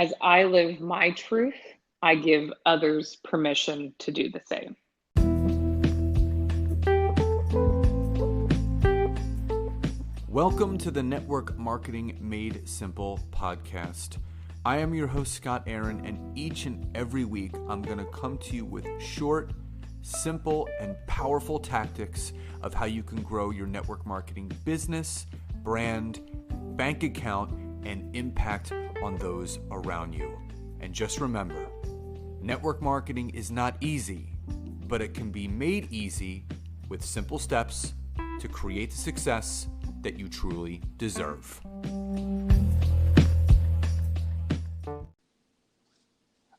As I live my truth, I give others permission to do the same. Welcome to the Network Marketing Made Simple podcast. I am your host, Scott Aaron, and each and every week I'm going to come to you with short, simple, and powerful tactics of how you can grow your network marketing business, brand, bank account, and impact on those around you. And just remember, network marketing is not easy, but it can be made easy with simple steps to create the success that you truly deserve.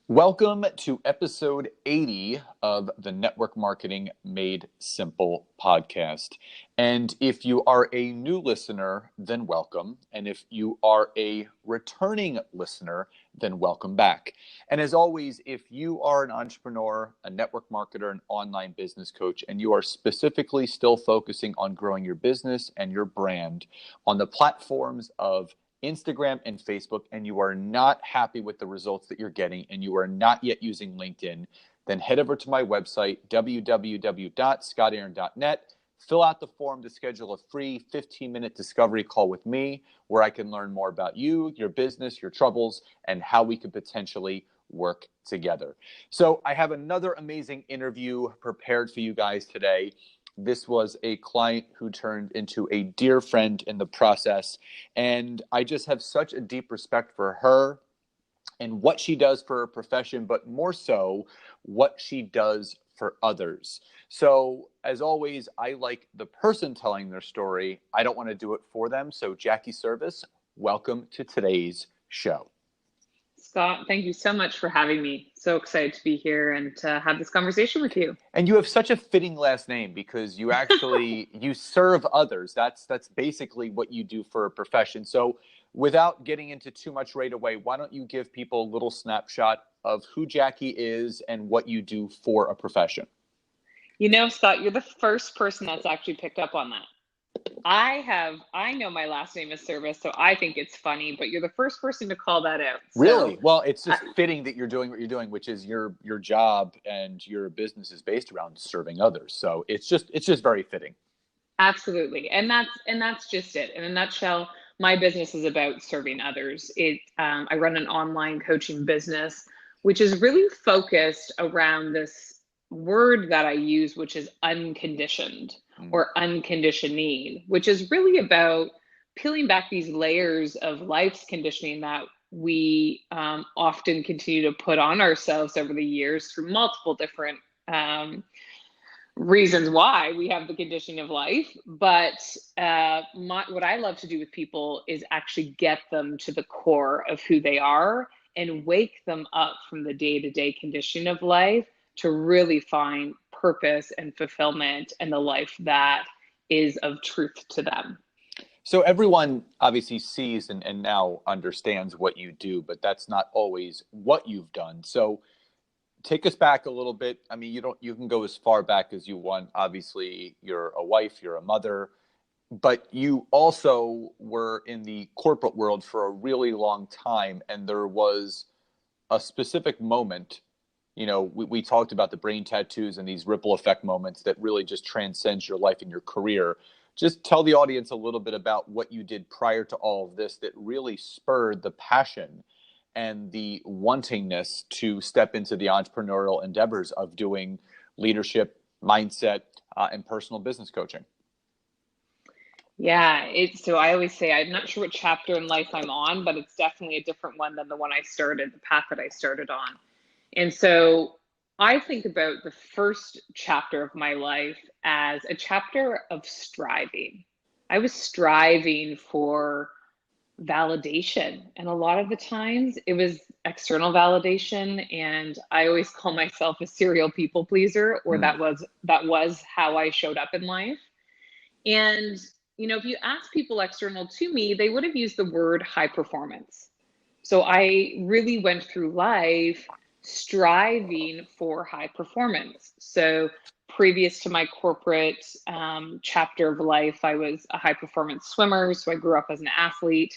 Welcome to episode 80 of the Network Marketing Made Simple podcast. And if you are a new listener, then welcome. And if you are a returning listener, then welcome back. And as always, if you are an entrepreneur, a network marketer, an online business coach, and you are specifically still focusing on growing your business and your brand on the platforms of Instagram and Facebook, and you are not happy with the results that you're getting, and you are not yet using LinkedIn, then head over to my website, www.scottaaron.net. Fill out the form to schedule a free 15-minute discovery call with me, where I can learn more about you, your business, your troubles, and how we could potentially work together. So I have another amazing interview prepared for you guys today. This was a client who turned into a dear friend in the process. And I just have such a deep respect for her and what she does for her profession, but more so what she does for others. So as always, I like the person telling their story. I don't want to do it for them. So Jackie Serviss, welcome to today's show. Scott, thank you so much for having me. So excited to be here and to have this conversation with you. And you have such a fitting last name because you actually, you serve others. That's basically what you do for a profession. So without getting into too much right away, why don't you give people a little snapshot of who Jackie is and what you do for a profession? You know, Scott, you're the first person that's actually picked up on that. I know my last name is Serviss, so I think it's funny, but you're the first person to call that out. Really? Well, it's just fitting that you're doing what you're doing, which is your job and your business is based around serving others. So it's just very fitting. Absolutely. And that's just it. In a nutshell, my business is about serving others. I run an online coaching business, which is really focused around this word that I use, which is unconditioned or unconditioned need, which is really about peeling back these layers of life's conditioning that we often continue to put on ourselves over the years through multiple different reasons why we have the conditioning of life. But what I love to do with people is actually get them to the core of who they are and wake them up from the day-to-day conditioning of life to really find purpose and fulfillment and the life that is of truth to them. So everyone obviously sees and now understands what you do, but that's not always what you've done. So take us back a little bit. I mean, you can go as far back as you want. Obviously, you're a wife, you're a mother, but you also were in the corporate world for a really long time. And there was a specific moment. You know, we talked about the brain tattoos and these ripple effect moments that really just transcends your life and your career. Just tell the audience a little bit about what you did prior to all of this that really spurred the passion and the wantingness to step into the entrepreneurial endeavors of doing leadership, mindset, and personal business coaching. Yeah, so I always say I'm not sure what chapter in life I'm on, but it's definitely a different one than the one I started, the path that I started on. And so I think about the first chapter of my life as a chapter of striving. I was striving for validation. And a lot of the times it was external validation. And I always call myself a serial people pleaser, or that was how I showed up in life. And, you know, if you ask people external to me, they would have used the word high performance. So I really went through life striving for high performance. So previous to my corporate chapter of life, I was a high performance swimmer. So I grew up as an athlete.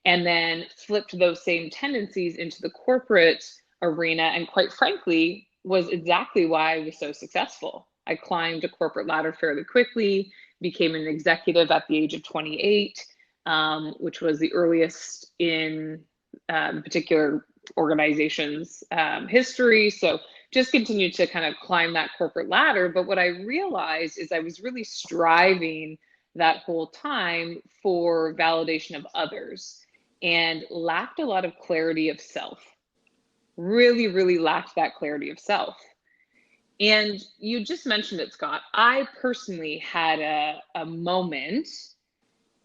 and then flipped those same tendencies into the corporate arena, and quite frankly was exactly why I was so successful. I climbed a corporate ladder fairly quickly, became an executive at the age of 28, which was the earliest in the particular organization's history. So just continued to kind of climb that corporate ladder. But what I realized is I was really striving that whole time for validation of others and lacked a lot of clarity of self. Really, really lacked that clarity of self. And you just mentioned it, Scott. I personally had a moment,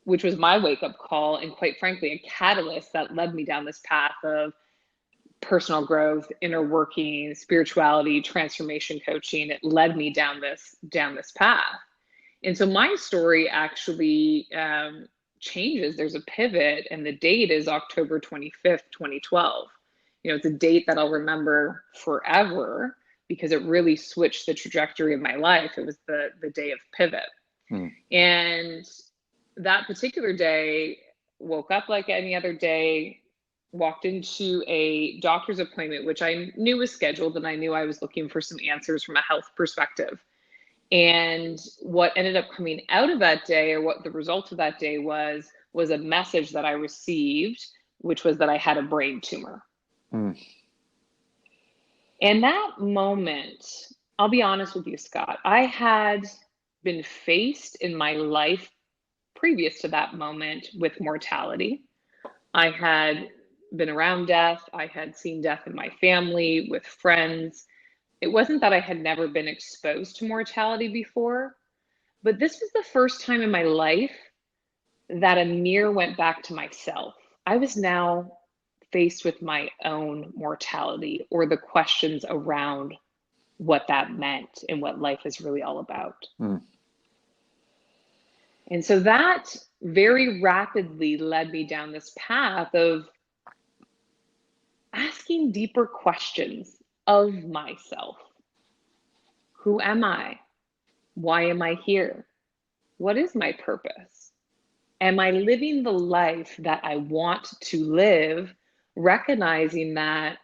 which was my wake up call, and quite frankly, a catalyst that led me down this path of personal growth, inner working, spirituality, transformation coaching. It led me down this path. And so my story actually changes. There's a pivot, and the date is October 25th, 2012. It's a date that I'll remember forever because it really switched the trajectory of my life. It was the day of pivot. And that particular day, woke up like any other day, walked into a doctor's appointment, which I knew was scheduled, and I knew I was looking for some answers from a health perspective. And what ended up coming out of that day, or what the result of that day was a message that I received, which was that I had a brain tumor. And that moment, I'll be honest with you, Scott, I had been faced in my life previous to that moment with mortality. I had been around death. I had seen death in my family, with friends. It wasn't that I had never been exposed to mortality before, but this was the first time in my life that a mirror went back to myself. I was now faced with my own mortality, or the questions around what that meant and what life is really all about. And so that very rapidly led me down this path of asking deeper questions of myself. Who am I? Why am I here? What is my purpose? Am I living the life that I want to live, recognizing that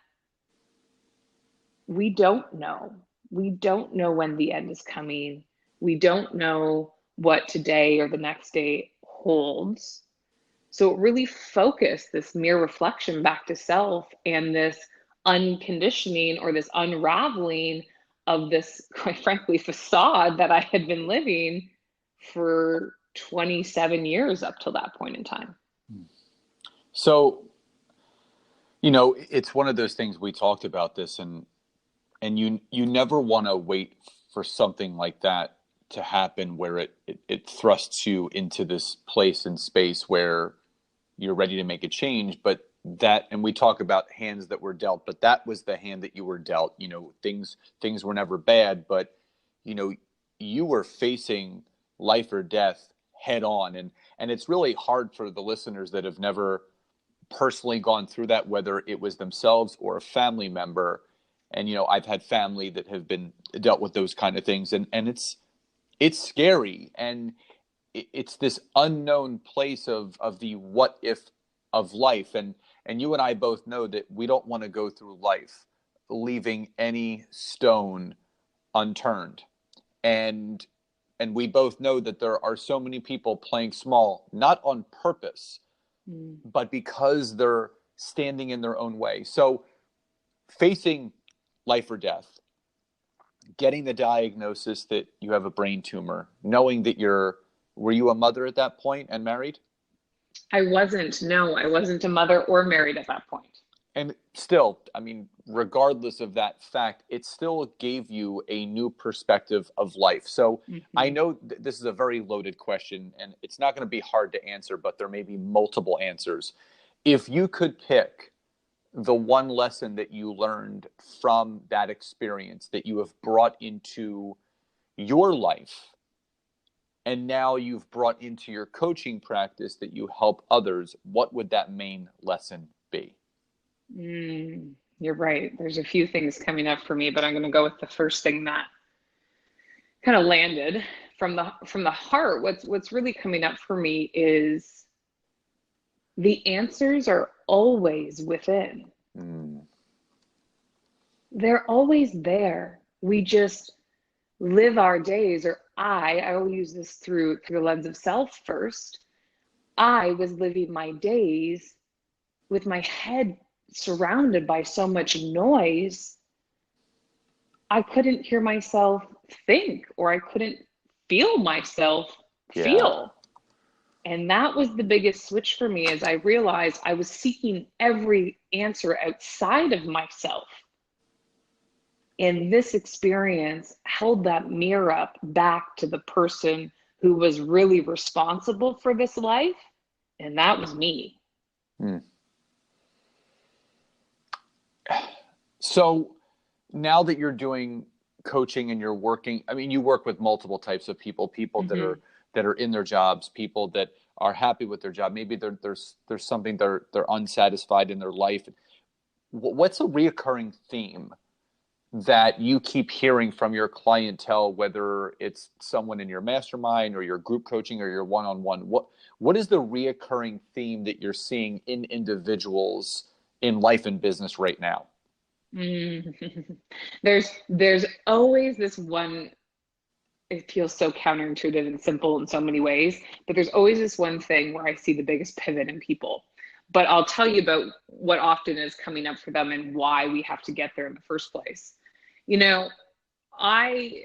we don't know. We don't know when the end is coming. We don't know what today or the next day holds. So it really focused this mere reflection back to self, and this unconditioning, or this unraveling of this, quite frankly, facade that I had been living for 27 years up till that point in time. So, it's one of those things, we talked about this, and you never want to wait for something like that to happen where it thrusts you into this place and space where you're ready to make a change. But and we talk about hands that were dealt, but that was the hand that you were dealt. Things were never bad, but you were facing life or death head on. And it's really hard for the listeners that have never personally gone through that, whether it was themselves or a family member. And, I've had family that have been dealt with those kind of things, and it's scary. And it's this unknown place of the what if of life. And you and I both know that we don't want to go through life leaving any stone unturned. And we both know that there are so many people playing small, not on purpose, but because they're standing in their own way. So facing life or death, getting the diagnosis that you have a brain tumor, knowing that were you a mother at that point and married? I wasn't. No, I wasn't a mother or married at that point. And still, regardless of that fact, it still gave you a new perspective of life. So I know this is a very loaded question, and it's not going to be hard to answer, but there may be multiple answers. If you could pick the one lesson that you learned from that experience that you have brought into your life, and now you've brought into your coaching practice that you help others, what would that main lesson be? You're right. There's a few things coming up for me, but I'm going to go with the first thing that kind of landed from the heart. What's really coming up for me is The answers are always within. Mm. They're always there. We just live our days, or I will use this through the lens of self first. I was living my days with my head surrounded by so much noise, I couldn't hear myself think, or I couldn't feel myself Yeah. feel. And that was the biggest switch for me, as I realized I was seeking every answer outside of myself. And this experience held that mirror up back to the person who was really responsible for this life. And that was me. Mm. So now that you're doing coaching and you're working, I mean, you work with multiple types of people, Mm-hmm. that are in their jobs, people that are happy with their job. Maybe there's something they're unsatisfied in their life. What's a reoccurring theme that you keep hearing from your clientele, whether it's someone in your mastermind or your group coaching or your one-on-one? What is the reoccurring theme that you're seeing in individuals in life and business right now? Mm. There's always this one. It feels so counterintuitive and simple in so many ways, but there's always this one thing where I see the biggest pivot in people. But I'll tell you about what often is coming up for them and why we have to get there in the first place. You know, I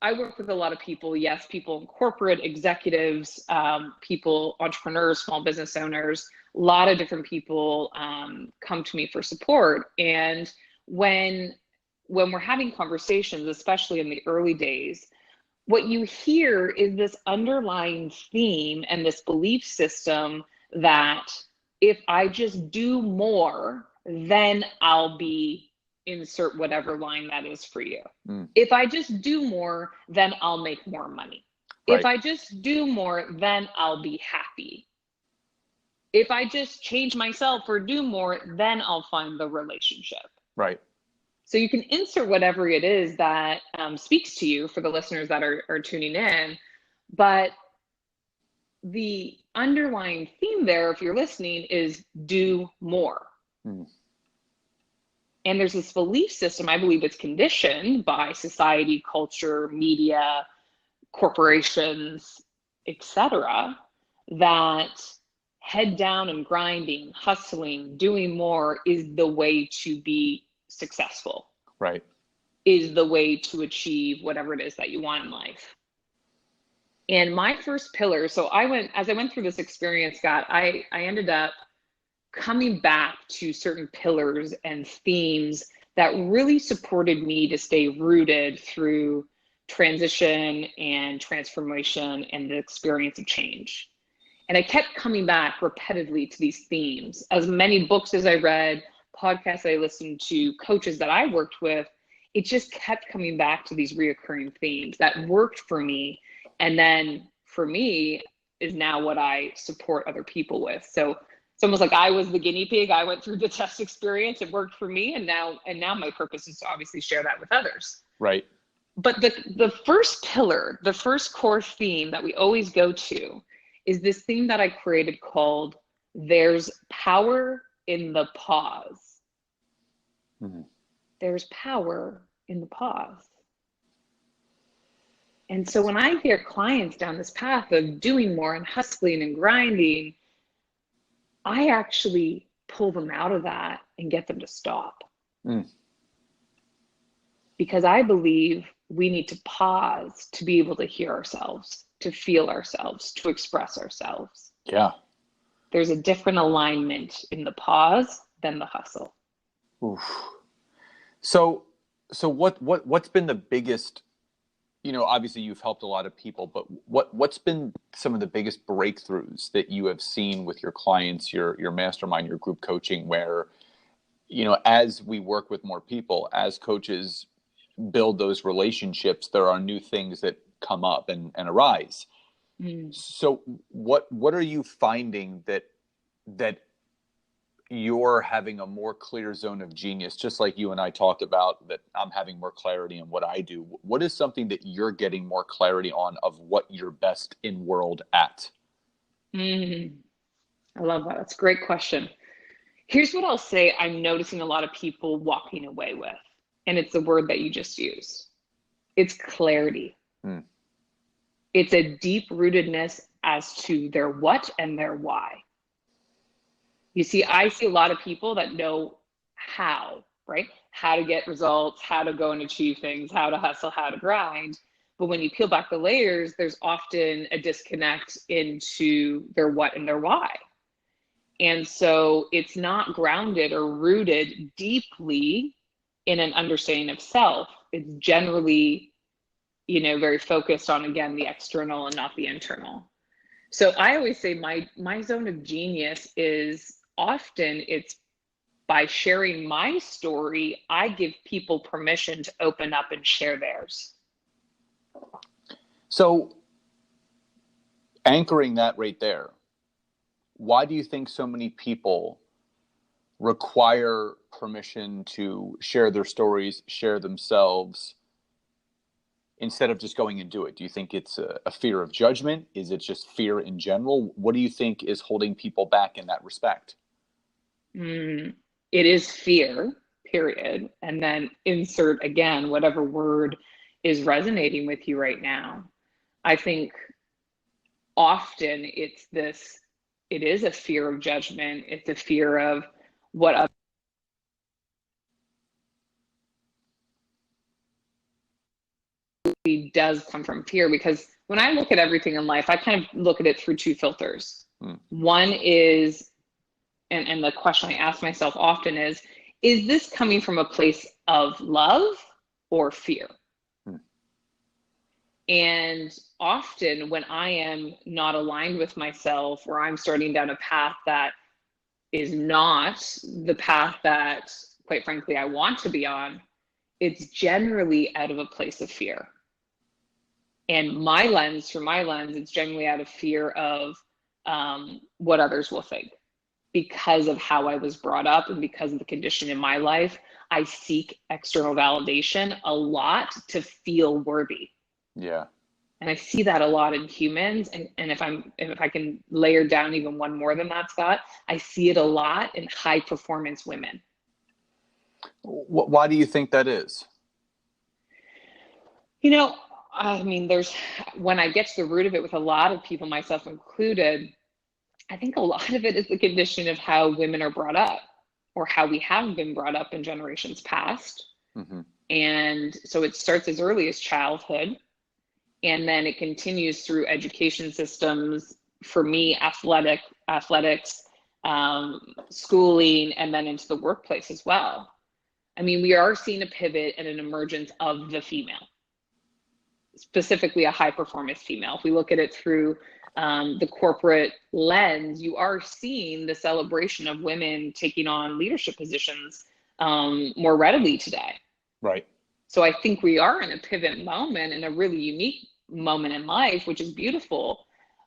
I work with a lot of people, yes, people in corporate, executives, people, entrepreneurs, small business owners, a lot of different people come to me for support. And when we're having conversations, especially in the early days, what you hear is this underlying theme and this belief system that if I just do more, then I'll be, insert whatever line that is for you. Mm. If I just do more, then I'll make more money. If Right. I just do more, then I'll be happy. If I just change myself or do more, then I'll find the relationship. Right. So you can insert whatever it is that speaks to you for the listeners that are tuning in. But the underlying theme there, if you're listening, is do more. Mm. And there's this belief system, I believe it's conditioned by society, culture, media, corporations, etc., that head down and grinding, hustling, doing more is the way to be successful. Right. Is the way to achieve whatever it is that you want in life. And my first pillar, so as I went through this experience, Scott, I ended up coming back to certain pillars and themes that really supported me to stay rooted through transition and transformation and the experience of change. And I kept coming back repetitively to these themes. As many books as I read, podcasts I listened to, coaches that I worked with, it just kept coming back to these reoccurring themes that worked for me. And then for me is now what I support other people with. So it's almost like I was the guinea pig. I went through the test experience. It worked for me. And now my purpose is to obviously share that with others. Right. But the first pillar, the first core theme that we always go to is this theme that I created called there's power in the pause. Mm-hmm. There's power in the pause. And so when I hear clients down this path of doing more and hustling and grinding, I actually pull them out of that and get them to stop. Mm. Because I believe we need to pause to be able to hear ourselves, to feel ourselves, to express ourselves. Yeah. There's a different alignment in the pause than the hustle. Oof. So what's been the biggest, obviously you've helped a lot of people, but what's been some of the biggest breakthroughs that you have seen with your clients, your mastermind, your group coaching, where, as we work with more people, as coaches build those relationships, there are new things that come up and arise. Mm. So what are you finding that you're having a more clear zone of genius, just like you and I talked about, that I'm having more clarity in what I do? What is something that you're getting more clarity on of what you're best in world at? Mm. I love that. That's a great question. Here's what I'll say I'm noticing a lot of people walking away with, and it's the word that you just used. It's clarity. Hmm. It's a deep rootedness as to their what and their why. You see, I see a lot of people that know how, right? How to get results, how to go and achieve things, how to hustle, how to grind. But when you peel back the layers, there's often a disconnect into their what and their why. And so it's not grounded or rooted deeply in an understanding of self. It's generally, very focused on, again, the external and not the internal. So I always say my zone of genius is often it's by sharing my story, I give people permission to open up and share theirs. So anchoring that right there, why do you think so many people require permission to share their stories, share themselves, instead of just going and do it? Do you think it's a fear of judgment? Is it just fear in general? What do you think is holding people back in that respect? It is fear, period. And then insert again whatever word is resonating with you right now. I think often it is a fear of judgment. It's a fear of what other does come from fear, because when I look at everything in life, I kind of look at it through two filters. One is, and the question I ask myself often is this coming from a place of love or fear? And often when I am not aligned with myself, or I'm starting down a path that is not the path that, quite frankly, I want to be on, it's generally out of a place of fear. And through my lens, it's generally out of fear of what others will think. Because of how I was brought up and because of the condition in my life, I seek external validation a lot to feel worthy. Yeah. And I see that a lot in humans. And if I can layer down even one more than that, Scott, I see it a lot in high performance women. Why do you think that is? When I get to the root of it with a lot of people, myself included, I think a lot of it is the condition of how women are brought up, or how we have been brought up in generations past. Mm-hmm. And so it starts as early as childhood, and then it continues through education systems, for me, athletics, schooling, and then into the workplace as well. I mean, we are seeing a pivot and an emergence of the female, specifically a high performance female. If we look at it through the corporate lens, you are seeing the celebration of women taking on leadership positions more readily today. Right. So I think we are in a pivot moment, and a really unique moment in life, which is beautiful,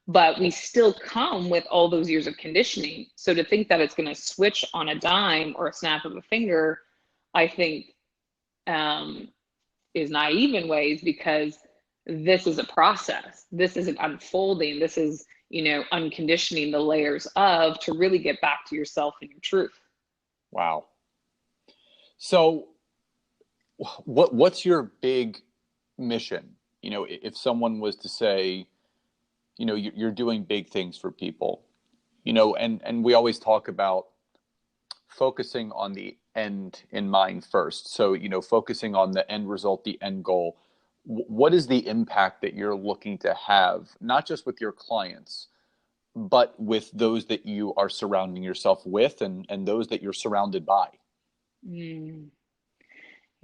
but we still come with all those years of conditioning. So to think that it's going to switch on a dime or a snap of a finger, I think is naive in ways, because this is a process. This is an unfolding. This is, unconditioning the layers to really get back to yourself and your truth. Wow. So what's your big mission? If someone was to say, you're doing big things for people, and we always talk about focusing on the end in mind first. So, focusing on the end result, the end goal. What is the impact that you're looking to have, not just with your clients, but with those that you are surrounding yourself with, and those that you're surrounded by?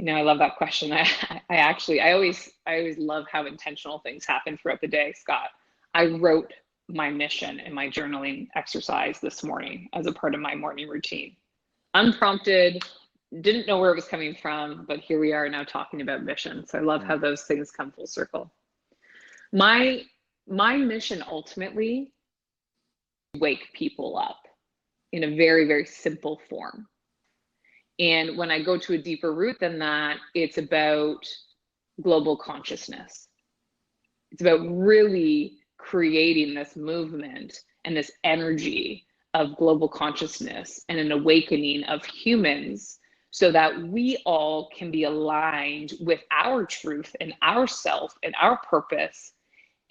I love that question. I always love how intentional things happen throughout the day, Scott. I wrote my mission in my journaling exercise this morning as a part of my morning routine. Unprompted, didn't know where it was coming from, but here we are now talking about mission. So I love how those things come full circle. My mission ultimately, wake people up in a very, very simple form. And when I go to a deeper root than that, it's about global consciousness. It's about really creating this movement and this energy of global consciousness and an awakening of humans so that we all can be aligned with our truth and our self and our purpose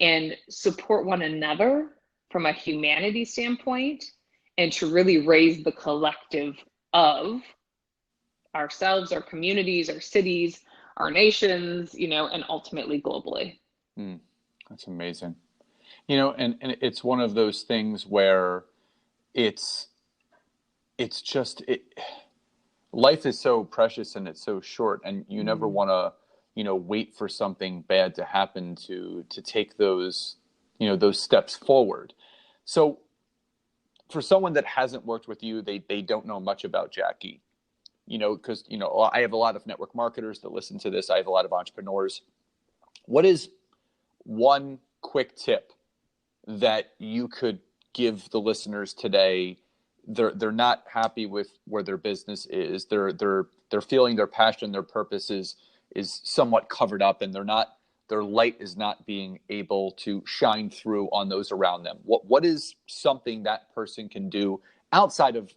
and support one another from a humanity standpoint, and to really raise the collective of ourselves, our communities, our cities, our nations, and ultimately globally. That's amazing. And it's one of those things where it's just life is so precious and it's so short, and you never want to wait for something bad to happen to take those those steps forward. So for someone that hasn't worked with you, they don't know much about Jackie, because I have a lot of network marketers that listen to this. I have a lot of entrepreneurs. What is one quick tip that you could give the listeners today? They're not happy with where their business is. They're feeling their passion, their purpose is somewhat covered up, and their light is not being able to shine through on those around them. What is something that person can do outside of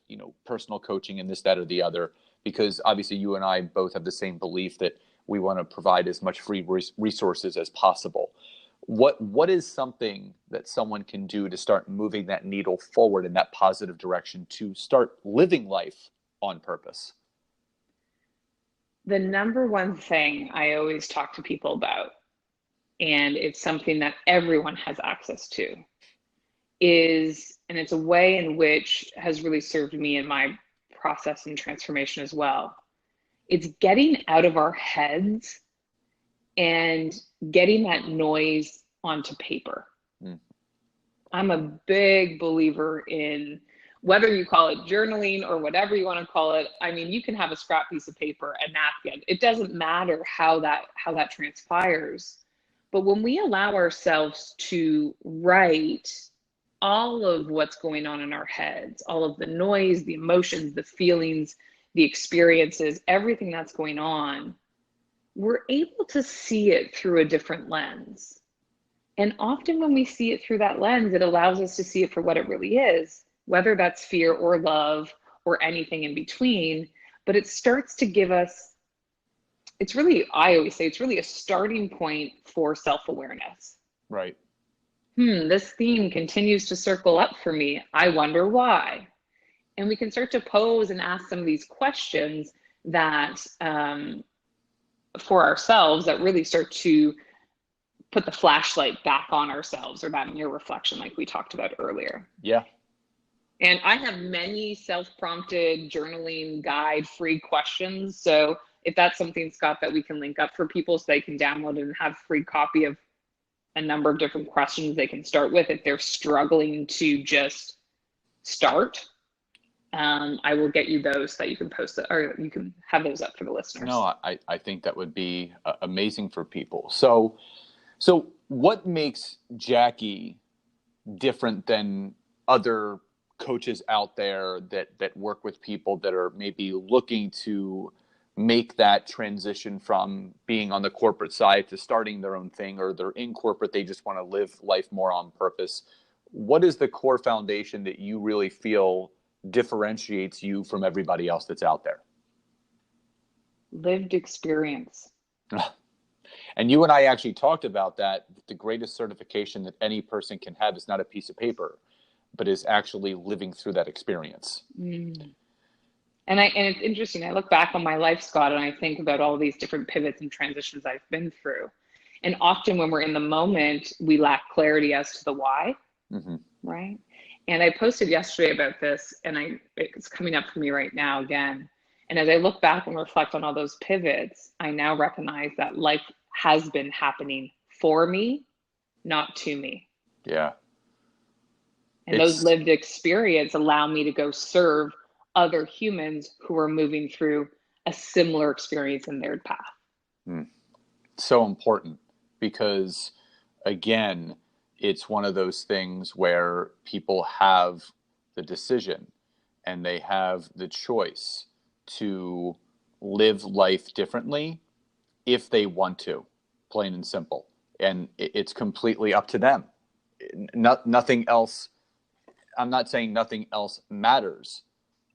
personal coaching and this, that, or the other? Because obviously you and I both have the same belief that we want to provide as much free resources as possible. What is something that someone can do to start moving that needle forward in that positive direction to start living life on purpose? The number one thing I always talk to people about, and it's something that everyone has access to, and it's a way in which has really served me in my process and transformation as well. It's getting out of our heads and getting that noise onto paper. I'm a big believer in, whether you call it journaling or whatever you want to call it. I mean, you can have a scrap piece of paper, a napkin. It doesn't matter how that transpires. But when we allow ourselves to write all of what's going on in our heads, all of the noise, the emotions, the feelings, the experiences, everything that's going on, we're able to see it through a different lens. And often when we see it through that lens, it allows us to see it for what it really is, whether that's fear or love or anything in between. But it starts to give us, I always say, it's really a starting point for self-awareness. Right. This theme continues to circle up for me. I wonder why. And we can start to pose and ask some of these questions that, for ourselves, that really start to put the flashlight back on ourselves, or that mirror reflection like we talked about earlier. Yeah. And I have many self-prompted journaling guide free questions. So if that's something, Scott, that we can link up for people so they can download and have a free copy of a number of different questions they can start with if they're struggling to just start, I will get you those so that you can post it, or you can have those up for the listeners. No, I think that would be amazing for people. So what makes Jackie different than other coaches out there that work with people that are maybe looking to make that transition from being on the corporate side to starting their own thing, or they're in corporate, they just want to live life more on purpose? What is the core foundation that you really feel differentiates you from everybody else that's out there? Lived experience. And you and I actually talked about that. The greatest certification that any person can have is not a piece of paper, but is actually living through that experience. And it's interesting. I look back on my life, Scott, and I think about all these different pivots and transitions I've been through. And often when we're in the moment, we lack clarity as to the why, right? And I posted yesterday about this, and it's coming up for me right now again. And as I look back and reflect on all those pivots, I now recognize that life has been happening for me, not to me. Yeah. And those lived experience allow me to go serve other humans who are moving through a similar experience in their path. So important, because again, it's one of those things where people have the decision and they have the choice to live life differently if they want to, plain and simple. And it's completely up to them. Nothing else. I'm not saying nothing else matters,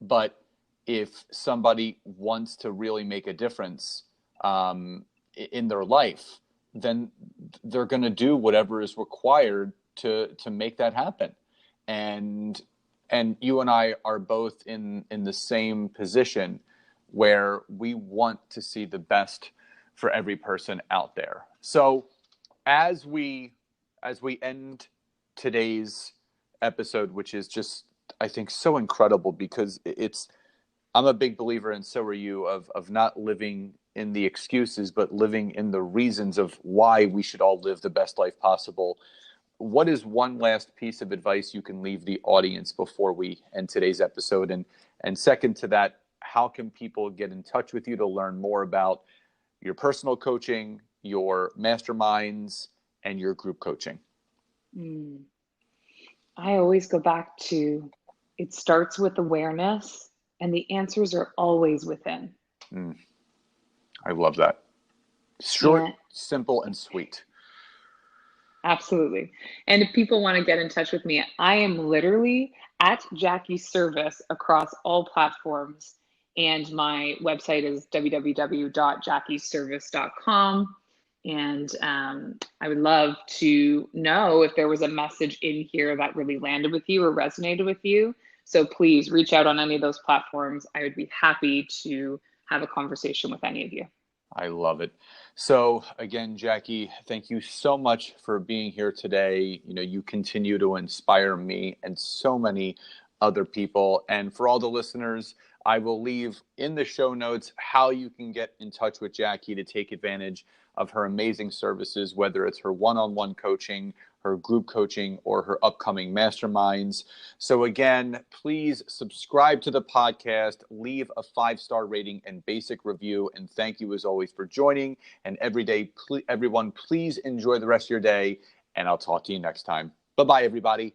but if somebody wants to really make a difference in their life, then they're going to do whatever is required to make that happen. And you and I are both in the same position where we want to see the best for every person out there. So as we end today's episode, which is just, I think, so incredible, because I'm a big believer, and so are you, of not living in the excuses, but living in the reasons of why we should all live the best life possible. What is one last piece of advice you can leave the audience before we end today's episode? And second to that, how can people get in touch with you to learn more about your personal coaching, your masterminds, and your group coaching? I always go back to, it starts with awareness, and the answers are always within. I love that. Short, simple, and sweet. Absolutely. And if people want to get in touch with me, I am literally at Jackie Serviss across all platforms. And my website is www.jackieserviss.com. And I would love to know if there was a message in here that really landed with you or resonated with you. So please reach out on any of those platforms. I would be happy to have a conversation with any of you. I love it. So again, Jackie, thank you so much for being here today. You continue to inspire me and so many other people. And for all the listeners, I will leave in the show notes how you can get in touch with Jackie to take advantage of her amazing services, whether it's her one-on-one coaching, her group coaching, or her upcoming masterminds. So again, please subscribe to the podcast, leave a 5-star rating and basic review. And thank you as always for joining. And everyone, please enjoy the rest of your day. And I'll talk to you next time. Bye-bye, everybody.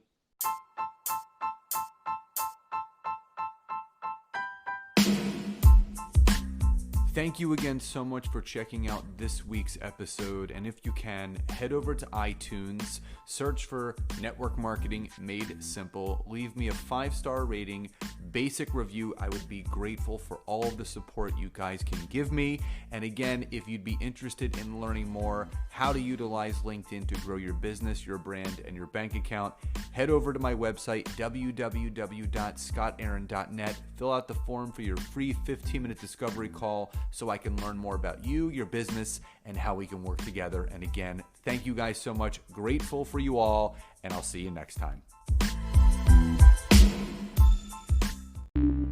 Thank you again so much for checking out this week's episode. And if you can, head over to iTunes, search for Network Marketing Made Simple, leave me a 5-star rating, basic review. I would be grateful for all of the support you guys can give me. And again, if you'd be interested in learning more how to utilize LinkedIn to grow your business, your brand, and your bank account, head over to my website, www.scottaaron.net. Fill out the form for your free 15-minute discovery call so I can learn more about you, your business, and how we can work together. And again, thank you guys so much. Grateful for you all, and I'll see you next time.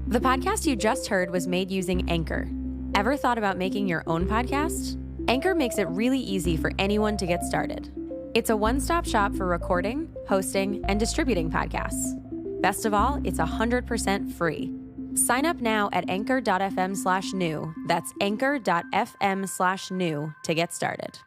The podcast you just heard was made using Anchor. Ever thought about making your own podcast? Anchor makes it really easy for anyone to get started. It's a one-stop shop for recording, hosting, and distributing podcasts. Best of all, it's 100% free. Sign up now at anchor.fm/new. That's anchor.fm/new to get started.